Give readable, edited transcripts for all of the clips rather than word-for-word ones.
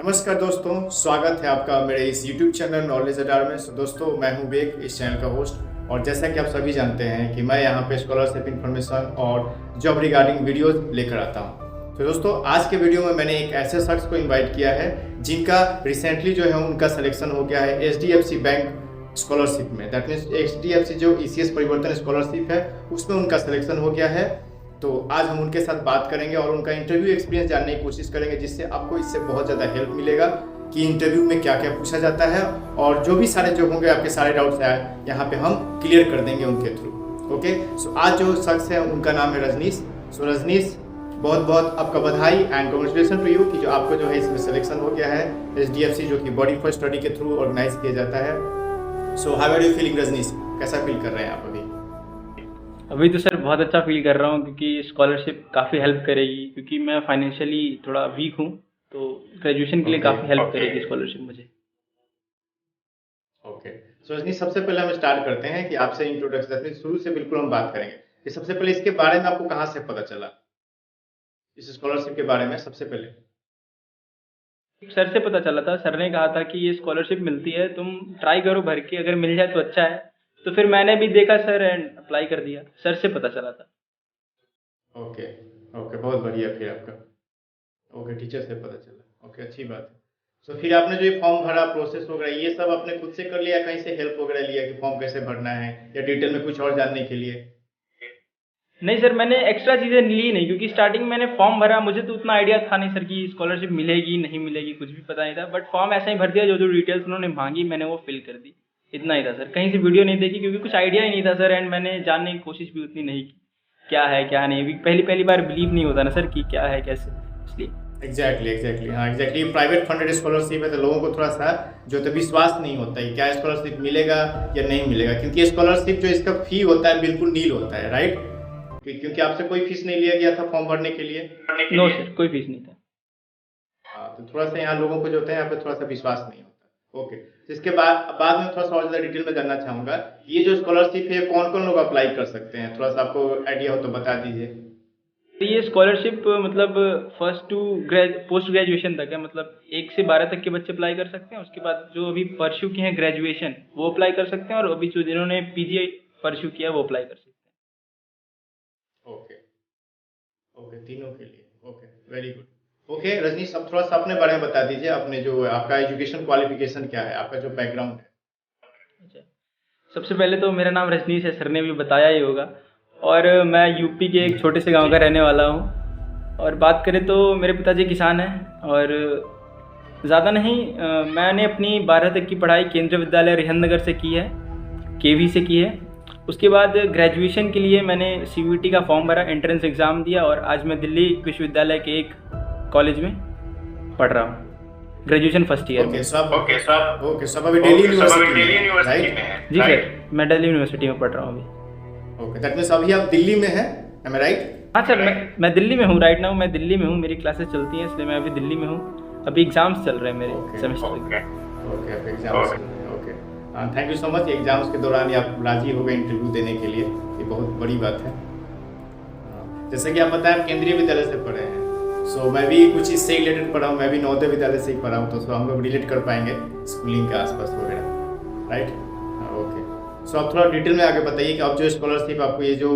नमस्कार दोस्तों, स्वागत है आपका मेरे इस YouTube चैनल नॉलेज अडार में। दोस्तों, मैं हूं बेग, इस चैनल का होस्ट। और जैसा कि आप सभी जानते हैं कि मैं यहां पे स्कॉलरशिप इन्फॉर्मेशन और जॉब रिगार्डिंग वीडियोस लेकर आता हूं। तो दोस्तों, आज के वीडियो में मैंने एक ऐसे शख्स को इन्वाइट किया है जिनका रिसेंटली जो है उनका सिलेक्शन हो गया है HDFC बैंक स्कॉलरशिप में। दैट मीन्स HDFC जो ECS परिवर्तन स्कॉलरशिप है उसमें उनका सिलेक्शन हो गया है। तो आज हम उनके साथ बात करेंगे और उनका इंटरव्यू एक्सपीरियंस जानने की कोशिश करेंगे, जिससे आपको इससे बहुत ज़्यादा हेल्प मिलेगा कि इंटरव्यू में क्या क्या पूछा जाता है और जो भी सारे जो होंगे आपके सारे डाउट्स हैं यहाँ पे हम क्लियर कर देंगे उनके थ्रू। ओके, सो आज जो शख्स है उनका नाम है रजनीश। सो रजनीश, बहुत बहुत आपका बधाई एंड कॉन्ग्रेचुलेसन टू यू कि जो आपको जो है इसमें सिलेक्शन हो गया है HDFC, जो कि बॉडी फॉर स्टडी के थ्रू ऑर्गेनाइज किया जाता है। So how are you feeling Rajneesh? कैसा फील कर रहे हैं आप अभी तो सर बहुत अच्छा फील कर रहा हूँ, क्योंकि स्कॉलरशिप काफ़ी हेल्प करेगी, क्योंकि मैं फाइनेंशियली थोड़ा वीक हूँ। तो ग्रेजुएशन के लिए काफ़ी हेल्प करेगी स्कॉलरशिप मुझे। ओके, सो रजनीश, सबसे पहले हम स्टार्ट करते हैं कि आपसे इंट्रोडक्शन शुरू से बिल्कुल हम बात करेंगे कि सबसे पहले इसके बारे में आपको कहाँ से पता चला, इस स्कॉलरशिप के बारे में? सबसे पहले सर से पता चला था। सर ने कहा था कि ये स्कॉलरशिप मिलती है, तुम ट्राई करो भर के, अगर मिल जाए तो अच्छा है। तो फिर मैंने भी देखा सर एंड अप्लाई कर दिया। सर से पता चला था। ओके ओके, बहुत बढ़िया। फिर आपका ओके टीचर से पता चला। ओके, अच्छी बात है। सो फिर आपने जो ये फॉर्म भरा, प्रोसेस वगैरह, ये सब आपने खुद से कर लिया, कहीं से हेल्प वगैरह लिया कि फॉर्म कैसे भरना है, या डिटेल में कुछ और जानने के लिए? नहीं सर, मैंने एक्स्ट्रा चीज़ें ली नहीं, क्योंकि स्टार्टिंग मैंने फॉर्म भरा, मुझे तो उतना आइडिया था नहीं सर कि स्कॉलरशिप मिलेगी नहीं मिलेगी, कुछ भी पता नहीं था। बट फॉर्म ऐसा ही भर दिया, जो जो डिटेल्स उन्होंने मांगी मैंने वो फिल कर दी। इतना ही था सर, कहीं से वीडियो नहीं देखी, क्योंकि कुछ आइडिया ही नहीं था सर। एंड मैंने जानने की कोशिश भी उतनी नहीं की क्या है क्या नहीं, क्योंकि पहली बार बिलीव नहीं होता ना सर कि क्या है कैसे, इसलिए। एग्जैक्टली हाँ, एग्जैक्टली। प्राइवेट फंडेड स्कॉलरशिप है तो लोगों को थोड़ा सा जो तो विश्वास नहीं होता है क्या स्कॉलरशिप मिलेगा या नहीं मिलेगा, क्योंकि स्कॉलरशिप जो इसका फी होता है बिल्कुल नील होता है, राइट? क्योंकि आपसे कोई फीस नहीं लिया गया था फॉर्म भरने के लिए? नो सर, कोई फीस नहीं था। हाँ, तो थोड़ा सा यहाँ लोगों को जो होता है यहाँ पे थोड़ा सा विश्वास नहीं होता। ओके, तो इसके बाद में थोड़ा सा और ज़्यादा डिटेल में जानना चाहूँगा, ये जो स्कॉलरशिप है कौन कौन लोग अप्लाई कर सकते हैं? थोड़ा सा आपको आइडिया हो तो बता दीजिए। तो ये स्कॉलरशिप मतलब फर्स्ट टू पोस्ट ग्रेजुएशन तक है, मतलब 1 से 12 तक के बच्चे अप्लाई कर सकते हैं। उसके बाद जो अभी परस्यू किए हैं ग्रेजुएशन वो अप्लाई कर सकते हैं, और अभी जो जिन्होंने PG परस्यू किया वो अप्लाई कर सकते हैं। ओके ओके, तीनों के लिए। Okay, very good. Okay Rajneesh, अब थोड़ा सा अपने बारे में बता दीजिए, अपने जो आपका एजुकेशन क्वालिफिकेशन क्या है, आपका जो बैकग्राउंड है? अच्छा, सबसे पहले तो मेरा नाम रजनीश है, सर ने भी बताया ही होगा। और मैं यूपी के एक छोटे से गांव का रहने वाला हूं। और बात करें तो मेरे पिताजी किसान हैं, और ज़्यादा नहीं, मैंने अपनी 12 तक की पढ़ाई केंद्रीय विद्यालय रिहंद नगर से की है, KV से की है। उसके बाद ग्रेजुएशन के लिए मैंने CUET का फॉर्म भरा, एंट्रेंस एग्ज़ाम दिया, और आज मैं दिल्ली विश्वविद्यालय के एक कॉलेज में पढ़ रहा हूँ, ग्रेजुएशन फर्स्ट ईयर में। सब अभी दिल्ली यूनिवर्सिटी में है? जी सर, मैं दिल्ली यूनिवर्सिटी में पढ़ रहा हूँ अभी। ओके, दैट मींस अभी आप दिल्ली में हैं, एम आई राइट? हाँ सर, मैं दिल्ली में हूँ। राइट नाउ मैं दिल्ली में हूँ, मेरी क्लासेस चलती हैं, इसलिए मैं अभी दिल्ली में हूँ। अभी एग्जाम्स चल रहे हैं मेरे सेमेस्टर के। ओके, अब एग्जाम्स चल रहे हैं। Okay, thank you so much. Exams के दौरान आप राजी हो गए इंटरव्यू देने के लिए, ये बहुत बड़ी बात है। जैसे कि आप बताएं, आप केंद्रीय विद्यालय से पढ़े हैं। सो मैं भी कुछ इससे रिलेटेड पढ़ा हूँ, मैं भी नवोदय विद्यालय से ही पढ़ा हूँ, तो हम लोग रिलेट कर पाएंगे स्कूलिंग के आसपास वगैरह, राइट? ओके, सो आप थोड़ा डिटेल में आगे बताइए कि अब जो स्कॉलरशिप आपको ये जो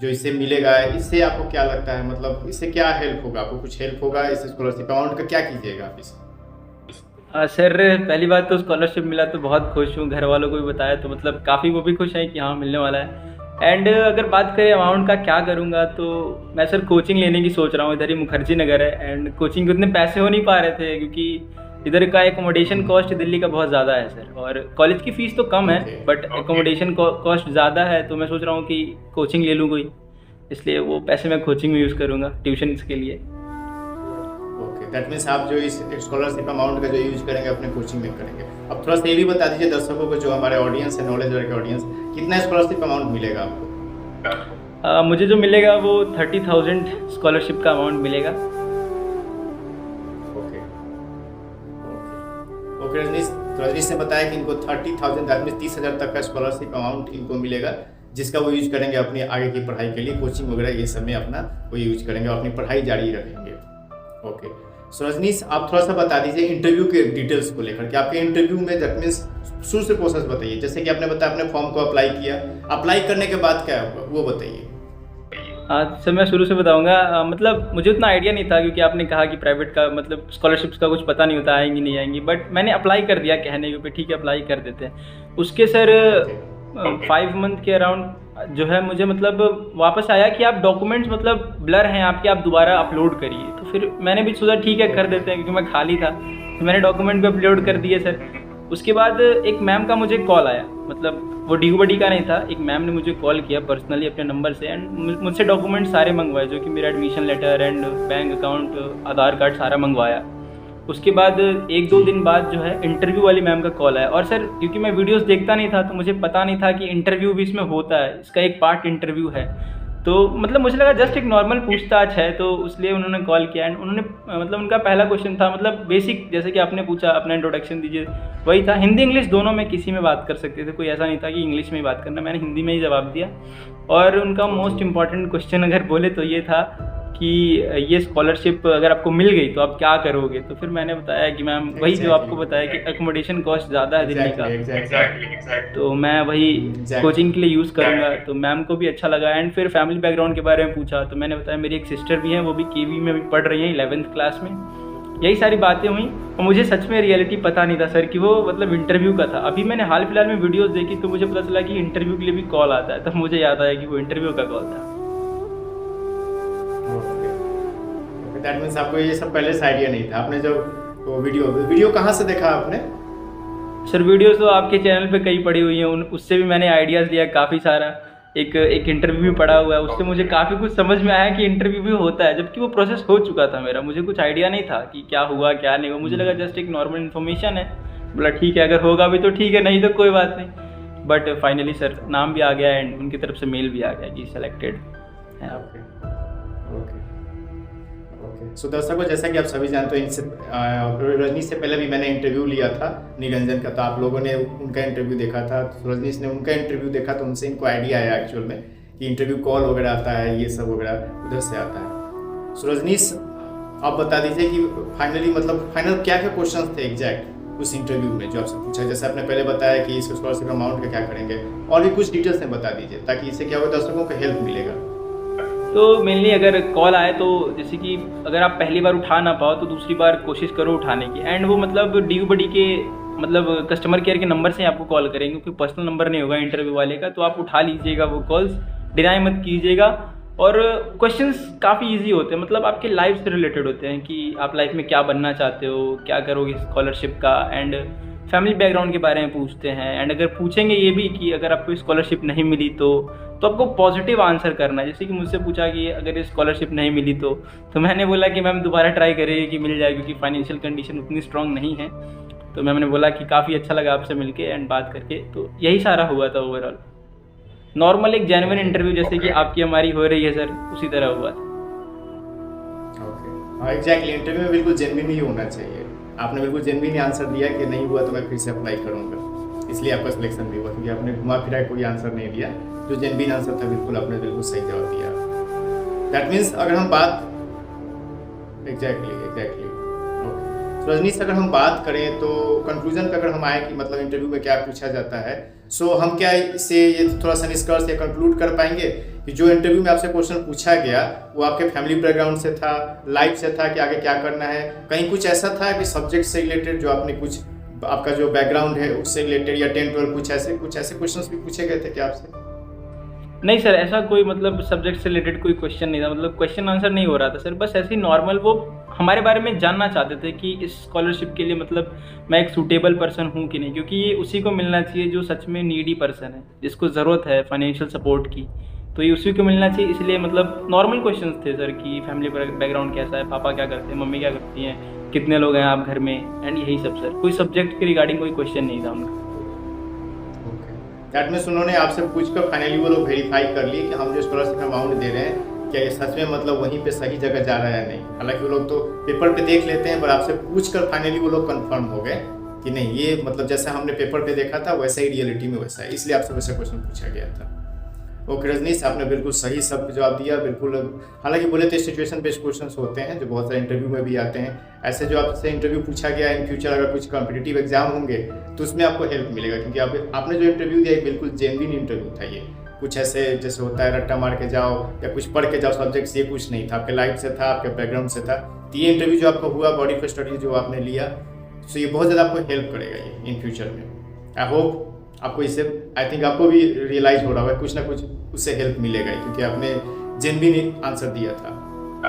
इससे मिलेगा, इससे आपको क्या लगता है, मतलब इससे क्या हेल्प होगा? आपको कुछ हेल्प होगा इस स्कॉलरशिप अमाउंट का? क्या कीजिएगा आप इससे? सर, पहली बात तो स्कॉलरशिप मिला तो बहुत खुश हूँ। घर वालों को भी बताया तो मतलब काफ़ी वो भी खुश हैं कि हाँ मिलने वाला है। एंड अगर बात करें अमाउंट का क्या करूँगा, तो मैं सर कोचिंग लेने की सोच रहा हूँ। इधर ही मुखर्जी नगर है, एंड कोचिंग के उतने पैसे हो नहीं पा रहे थे, क्योंकि इधर का एकोमोडेशन कॉस्ट दिल्ली का बहुत ज़्यादा है सर, और कॉलेज की फ़ीस तो कम है बट एकोमोडेशन कॉस्ट ज़्यादा है। तो मैं सोच रहा हूँ कि कोचिंग ले लूँ कोई, इसलिए वो पैसे मैं कोचिंग में यूज़ करूँगा ट्यूशन के लिए। ओके, दैट मीन्स आप जो इस स्कॉलरशिप अमाउंट का जो यूज करेंगे अपने कोचिंग में करेंगे। अब थोड़ा सा ये भी बता दीजिए दर्शकों को, जो हमारे ऑडियंस है, नॉलेज के ऑडियंस, कितना स्कॉलरशिप अमाउंट मिलेगा आपको? मुझे जो मिलेगा वो 30,000 स्कॉलरशिप का अमाउंट मिलेगा। ओके रजनीश, तो रजनीश ने बताया कि इनको 30,000 दैट मीन्स 30,000 तक का स्कॉलरशिप अमाउंट इनको मिलेगा, जिसका वो यूज करेंगे अपनी आगे की पढ़ाई के लिए, कोचिंग वगैरह ये सब में अपना वो यूज करेंगे और अपनी पढ़ाई जारी रखेंगे। ओके, सो रजनीश, आप थोड़ा सा बता दीजिए इंटरव्यू के डिटेल्स को लेकर कि आपके इंटरव्यू में दैट मीन्स शुरू से प्रोसेस बताइए। जैसे कि आपने बताया आपने फॉर्म को अप्लाई किया, अप्लाई करने के बाद क्या हुआ वो बताइए। सर मैं शुरू से बताऊंगा। मतलब मुझे उतना आइडिया नहीं था, क्योंकि आपने कहा कि प्राइवेट का मतलब स्कॉलरशिप्स का कुछ पता नहीं होता, आएंगी नहीं आएंगी, बट मैंने अप्लाई कर दिया कहने के, ठीक है अप्लाई कर देते हैं। उसके सर 5 मंथ के अराउंड जो है मुझे मतलब वापस आया कि आप डॉक्यूमेंट्स मतलब ब्लर हैं आपके, आप दोबारा अपलोड करिए। तो फिर मैंने भी सोचा ठीक है कर देते हैं, क्योंकि मैं खाली था, तो मैंने डॉक्यूमेंट भी अपलोड कर दिए सर। उसके बाद एक मैम का मुझे कॉल आया, मतलब वो DUBD का नहीं था, एक मैम ने मुझे कॉल किया पर्सनली अपने नंबर से, एंड मुझसे डॉक्यूमेंट सारे मंगवाए, जो कि मेरा admission letter and bank account, Aadhaar card सारा मंगवाया। उसके बाद 1-2 दिन बाद जो है इंटरव्यू वाली मैम का कॉल आया। और सर क्योंकि मैं वीडियोस देखता नहीं था, तो मुझे पता नहीं था कि इंटरव्यू भी इसमें होता है, इसका एक पार्ट इंटरव्यू है। तो मतलब मुझे लगा जस्ट एक नॉर्मल पूछताछ है, तो इसलिए उन्होंने कॉल किया। एंड उन्होंने मतलब उनका पहला क्वेश्चन था मतलब बेसिक, जैसे कि आपने पूछा अपना इंट्रोडक्शन दीजिए, वही था। हिंदी इंग्लिश दोनों में किसी में बात कर सकते थे, कोई ऐसा नहीं था कि इंग्लिश में ही बात करना, मैंने हिंदी में ही जवाब दिया। और उनका मोस्ट इंपॉर्टेंट क्वेश्चन अगर बोले तो ये था कि ये स्कॉलरशिप अगर आपको मिल गई तो आप क्या करोगे। तो फिर मैंने बताया कि मैम वही जो आपको बताया कि अकोमोडेशन कॉस्ट ज़्यादा है दिल्ली का, तो मैं वही कोचिंग के लिए यूज़ करूँगा। तो मैम को भी अच्छा लगा। एंड फिर फैमिली बैकग्राउंड के बारे में पूछा, तो मैंने बताया मेरी एक सिस्टर भी हैं, वो भी KV में भी पढ़ रही हैं 11th क्लास में। यही सारी बातें हुई, और मुझे सच में रियलिटी पता नहीं था सर कि वो मतलब इंटरव्यू का था। अभी मैंने हाल फिलहाल में वीडियोस देखी तो मुझे पता चला कि इंटरव्यू के लिए भी कॉल आता है, तब मुझे याद आया कि वो इंटरव्यू का कॉल था। दैट मीन्स आपको ये सब पहले से आइडिया नहीं था। आपने जब वो वीडियो कहाँ से देखा आपने? सर वीडियोस तो आपके चैनल पे कई पड़ी हुई हैं, उससे भी मैंने आइडियाज़ लिया काफ़ी सारा। एक इंटरव्यू भी पड़ा हुआ है, उससे मुझे काफ़ी कुछ समझ में आया कि इंटरव्यू भी होता है, जबकि वो प्रोसेस हो चुका था मेरा। मुझे कुछ आइडिया नहीं था कि क्या हुआ क्या नहीं हुआ, मुझे लगा जस्ट एक नॉर्मल इन्फॉर्मेशन है। बोला ठीक है, अगर होगा भी तो ठीक है, नहीं तो कोई बात नहीं। बट फाइनली सर नाम भी आ गया एंड उनकी तरफ से मेल भी आ गया कि सिलेक्टेड है। सो दर्शकों, जैसा कि आप सभी जानते हो, इनसे रजनीश से पहले भी मैंने इंटरव्यू लिया था निरंजन का, तो आप लोगों ने उनका इंटरव्यू देखा था। तो रजनीश ने उनका इंटरव्यू देखा, तो उनसे इनको आइडिया आया एक्चुअल में कि इंटरव्यू कॉल वगैरह आता है, ये सब वगैरह उधर से आता है। सो रजनीश, आप बता दीजिए कि फाइनल क्या क्या क्वेश्चन थे एग्जैक्ट उस इंटरव्यू में जो आपसे पूछा। जैसे आपने पहले बताया कि इस स्कॉलरशिप अमाउंट का क्या करेंगे, और भी कुछ डिटेल्स में बता दीजिए, ताकि इससे क्या होगा, दर्शकों को हेल्प मिलेगा। तो मेनली अगर कॉल आए तो जैसे कि अगर आप पहली बार उठा ना पाओ तो दूसरी बार कोशिश करो उठाने की। एंड वो मतलब DUBD के मतलब कस्टमर केयर के नंबर से आपको कॉल करेंगे, क्योंकि पर्सनल नंबर नहीं होगा इंटरव्यू वाले का, तो आप उठा लीजिएगा वो कॉल्स, डिनाई मत कीजिएगा। और क्वेश्चंस काफ़ी इजी होते हैं, मतलब आपके लाइफ से रिलेटेड होते हैं कि आप लाइफ में क्या बनना चाहते हो, क्या करोगे स्कॉलरशिप का, एंड फैमिली बैकग्राउंड के बारे में पूछते हैं। एंड अगर पूछेंगे ये भी कि अगर आपको स्कॉलरशिप नहीं मिली तो आपको पॉजिटिव आंसर करना है। जैसे कि मुझसे पूछा कि अगर ये स्कॉलरशिप नहीं मिली तो मैंने बोला कि मैम दोबारा ट्राई करिए कि मिल जाए, क्योंकि फाइनेंशियल कंडीशन उतनी स्ट्रांग नहीं है। तो मैम ने बोला कि काफ़ी अच्छा लगा आपसे मिलके एंड बात करके। तो यही सारा हुआ था ओवरऑल, नॉर्मल एक जेन्युइन इंटरव्यू जैसे कि आपकी हमारी हो रही है सर, उसी तरह हुआ था। हाँ एग्जैक्टली, इंटरव्यू में बिल्कुल जेन्युइन ही होना चाहिए। आपने बिल्कुल जेन्युइन आंसर दिया कि नहीं हुआ तो मैं फिर से अप्लाई करूँगा, इसलिए आपका सिलेक्शन भी हुआ, क्योंकि आपने घुमा फिरा कोई आंसर नहीं दिया, जो जेन्युइन आंसर था बिल्कुल आपने बिल्कुल सही जवाब दिया। दैट मीन्स अगर हम बात एग्जैक्टली रजनीश, अगर हम बात करें तो कंक्लूजन पे अगर हम आए कि मतलब इंटरव्यू में क्या पूछा जाता है, सो हम क्या इससे ये थोड़ा सा निष्कर्ष या कंक्लूड कर पाएंगे कि जो इंटरव्यू में आपसे क्वेश्चन पूछा गया वो आपके फैमिली बैकग्राउंड से था, लाइफ से था कि आगे क्या करना है, कहीं कुछ ऐसा था कि सब्जेक्ट से रिलेटेड जो आपने कुछ आपका जो बैकग्राउंड है उससे रिलेटेड, या 10-12 कुछ ऐसे क्वेश्चंस भी पूछे गए थे क्या आपसे? नहीं सर, ऐसा कोई मतलब सब्जेक्ट से रिलेटेड कोई क्वेश्चन नहीं था, मतलब क्वेश्चन आंसर नहीं हो रहा था सर। बस ऐसे ही नॉर्मल वो हमारे बारे में जानना चाहते थे कि इस स्कॉलरशिप के लिए मतलब मैं एक सूटेबल पर्सन हूँ कि नहीं, क्योंकि ये उसी को मिलना चाहिए जो सच में नीडी पर्सन है, जिसको ज़रूरत है फाइनेंशियल सपोर्ट की, तो ये उसी को मिलना चाहिए। इसलिए मतलब नॉर्मल क्वेश्चन थे सर कि फैमिली बैकग्राउंड कैसा है, पापा क्या करते हैं, मम्मी क्या करती हैं, कितने लोग हैं आप घर में, एंड यही सब सर। कोई सब्जेक्ट के रिगार्डिंग कोई क्वेश्चन नहीं था उनका। दैट मीन्स उन्होंने आपसे पूछकर फाइनली वो लोग वेरीफाई कर लिए कि हम जो स्कॉलरशिप अमाउंट दे रहे हैं क्या ये सच में मतलब वहीं पे सही जगह जा रहा है या नहीं। हालांकि वो लोग तो पेपर पे देख लेते हैं, पर आपसे पूछकर फाइनली वो लोग कंफर्म हो गए कि नहीं ये मतलब जैसा हमने पेपर पे देखा था वैसा ही रियलिटी में वैसा है, इसलिए आपसे वैसा क्वेश्चन पूछा गया था। ओके रजनीश, आपने बिल्कुल सही सब जवाब दिया। बिल्कुल, हालांकि बोले तो सिचुएशन बेस्ड क्वेश्चंस होते हैं जो बहुत सारे इंटरव्यू में भी आते हैं। ऐसे जो आपसे इंटरव्यू पूछा गया इन फ्यूचर अगर कुछ कॉम्पिटिटिव एग्जाम होंगे तो उसमें आपको हेल्प मिलेगा, क्योंकि आपने जो इंटरव्यू दिया बिल्कुल जेन्युइन इंटरव्यू था। ये कुछ ऐसे जैसे होता है रट्टा मार के जाओ या कुछ पढ़ के जाओ सब्जेक्ट, ये कुछ नहीं था, आपके लाइफ से था, आपके बैकग्राउंड से था। तो ये इंटरव्यू जो आपका हुआ बॉडी फॉर स्टडी जो आपने लिया, तो ये बहुत ज़्यादा आपको हेल्प करेगा ये इन फ्यूचर में। आई होप आपको इससे, आई थिंक आपको भी रियलाइज हो रहा होगा कुछ ना कुछ उससे हेल्प मिलेगा, क्योंकि आपने जेन्युइन आंसर दिया था।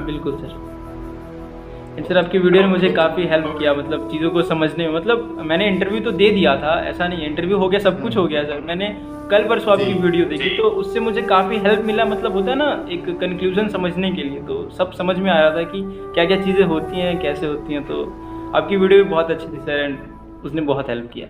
बिल्कुल सर, आपकी वीडियो ने मुझे काफ़ी हेल्प किया, मतलब चीज़ों को समझने में। मतलब मैंने इंटरव्यू तो दे दिया था, ऐसा नहीं है, इंटरव्यू हो गया, सब कुछ हो गया सर। मैंने कल परसों आपकी वीडियो देखी तो उससे मुझे काफ़ी हेल्प मिला। मतलब होता है ना एक कंक्लूजन समझने के लिए, तो सब समझ में आ रहा था कि क्या क्या चीज़ें होती हैं, कैसे होती हैं। तो आपकी वीडियो भी बहुत अच्छी थी सर, एंड उसने बहुत हेल्प किया।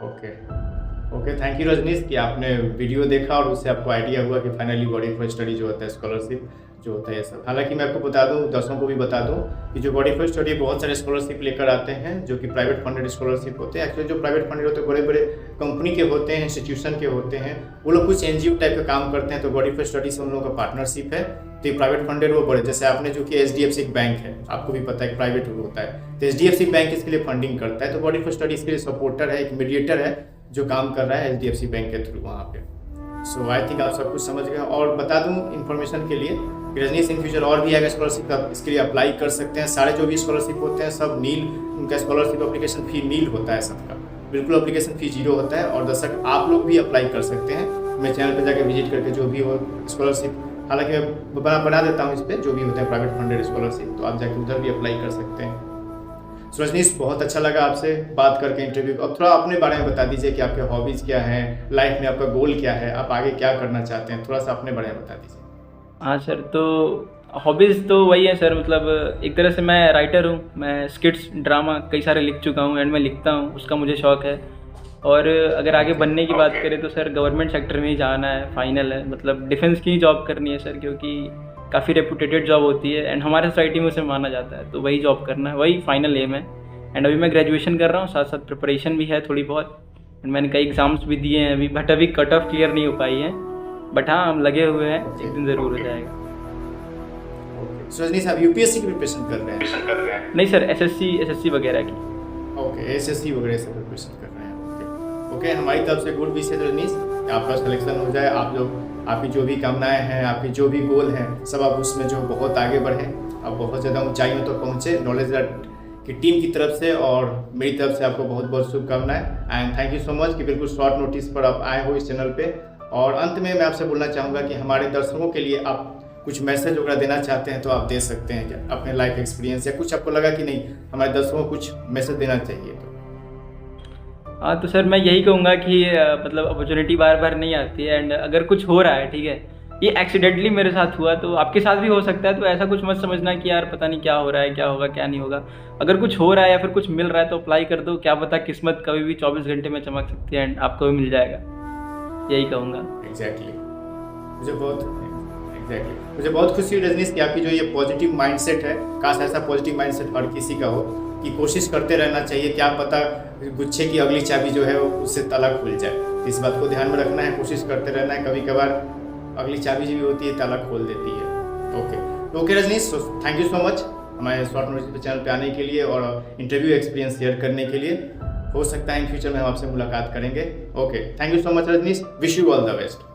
ओके, थैंक यू रजनीश कि आपने वीडियो देखा और उससे आपको आइडिया हुआ कि फाइनली बॉडी फॉर स्टडी जो होता है, स्कॉलरशिप जो होता है ये सब। हालांकि मैं आपको बता दूं, दर्शकों को भी बता दूं कि जो बॉडी फॉर स्टडी बहुत सारे स्कॉलरशिप लेकर आते हैं जो कि प्राइवेट फंडेड स्कॉलरशिप होते हैं। एक्चुअली जो प्राइवेट फंडेड होते हैं बड़े बड़े कंपनी के होते हैं, इंस्टीट्यूशन के होते हैं, वो लोग कुछ NGO टाइप का काम करते हैं। तो बॉडी फॉर स्टडी से उन लोगों का पार्टनरशिप है। तो ये प्राइवेट फंडेड वो बड़े, जैसे आपने जो कि HDFC बैंक है, आपको भी पता है प्राइवेट होता है, तो HDFC बैंक इसके लिए फंडिंग करता है। तो बॉडी फॉर स्टडी इसके लिए सपोर्टर है, एक मीडिएटर है जो काम कर रहा है HDFC बैंक के थ्रू वहाँ पे। सो आई थिंक आप सब कुछ समझ गए। और बता दूं इन्फॉर्मेशन के लिए, रजनीश इन फ्यूचर और भी आएगा स्कॉलरशिप, आप इसके लिए अप्लाई कर सकते हैं। सारे जो भी स्कॉलरशिप होते हैं सब नील, उनका स्कॉलरशिप एप्लीकेशन फी नील होता है सबका, बिल्कुल एप्लीकेशन फी 0 होता है। और दर्शक आप लोग भी अप्लाई कर सकते हैं, मेरे चैनल पर जाकर विजिट करके जो भी हो स्कॉलरशिप, हालांकि मैं बना देता हूँ इस पर जो भी होता है प्राइवेट फंडेड स्कॉलरशिप, तो आप जाकर उधर भी अप्लाई कर सकते हैं। रजनीश, बहुत अच्छा लगा आपसे बात करके इंटरव्यू। अब थोड़ा अपने बारे में बता दीजिए कि आपके हॉबीज़ क्या हैं, लाइफ में आपका गोल क्या है, आप आगे क्या करना चाहते हैं, थोड़ा सा अपने बारे में बता दीजिए। हाँ सर, तो हॉबीज़ तो वही है सर, मतलब एक तरह से मैं राइटर हूँ, मैं स्किट्स ड्रामा कई सारे लिख चुका हूँ एंड मैं लिखता हूँ, उसका मुझे शौक़ है। और अगर आगे बनने की बात करें तो सर गवर्नमेंट सेक्टर में ही जाना है, फाइनल है, मतलब डिफेंस की ही जॉब करनी है सर, क्योंकि काफ़ी रेपुटेटेड जॉब होती है एंड हमारे सोसाइटी में उसे माना जाता है, तो वही जॉब करना है, वही फाइनल एम है। एंड अभी मैं ग्रेजुएशन कर रहा हूँ, साथ साथ प्रिपरेशन भी है थोड़ी बहुत, एंड मैंने कई एग्ज़ाम्स भी दिए हैं अभी, बट अभी कट ऑफ क्लियर नहीं हो पाई है, बट हाँ हम लगे हुए हैं, एक दिन ज़रूर हो जाएगा। रजनीश, आप UPSC की प्रिपरेशन कर रहे हैं? नहीं सर, SSC वगैरह की। ओके, SSC वगैरह से प्रिपरेशन कर रहे हैं। ओके, हमारी तरफ से गुड विश है रजनीश, आपका सिलेक्शन हो जाए, आप लोग, आपकी जो भी कामनाएं हैं, आपकी जो भी गोल हैं, सब आप उसमें जो बहुत आगे बढ़ें, आप बहुत ज़्यादा ऊंचाइयों तक पहुँचे। नॉलेज की टीम की तरफ से और मेरी तरफ से आपको बहुत बहुत शुभकामनाएं and thank you so much कि बिल्कुल शॉर्ट नोटिस पर आप आए हो इस चैनल पे। और अंत में मैं आपसे बोलना चाहूँगा कि हमारे दर्शकों के लिए आप कुछ मैसेज वगैरह देना चाहते हैं तो आप दे सकते हैं क्या, अपने लाइफ एक्सपीरियंस या कुछ आपको लगा कि नहीं हमारे दर्शकों को कुछ मैसेज देना चाहिए तो। हाँ, तो सर मैं यही कहूँगा कि मतलब अपॉर्चुनिटी बार बार नहीं आती है, एंड अगर कुछ हो रहा है, ठीक है, ये एक्सीडेंटली मेरे साथ हुआ तो आपके साथ भी हो सकता है, तो ऐसा कुछ मत समझना कि यार पता नहीं क्या हो रहा है, क्या होगा क्या नहीं होगा। अगर कुछ हो रहा है या फिर कुछ मिल रहा है तो अप्लाई कर दो, क्या पता किस्मत कभी भी 24 घंटे में चमक सकती है एंड आपको भी मिल जाएगा, यही कहूँगा। एग्जैक्टली, मुझे बहुत खुशी हुई रजनीश कि आपकी जो ये पॉजिटिव माइंडसेट है, काश ऐसा पॉजिटिव माइंडसेट हर किसी का हो कि कोशिश करते रहना चाहिए, क्या पता गुच्छे की अगली चाबी जो है उससे ताला खुल जाए। इस बात को ध्यान में रखना है, कोशिश करते रहना है, कभी कभार अगली चाबी जो भी होती है ताला खोल देती है। Okay Rajneesh, thank you so much हमारे शॉर्ट नोटिस चैनल पे आने के लिए और इंटरव्यू एक्सपीरियंस शेयर करने के लिए। हो सकता है इन फ्यूचर में हम आपसे मुलाकात करेंगे। Okay, thank you so much Rajneesh, wish you all the best.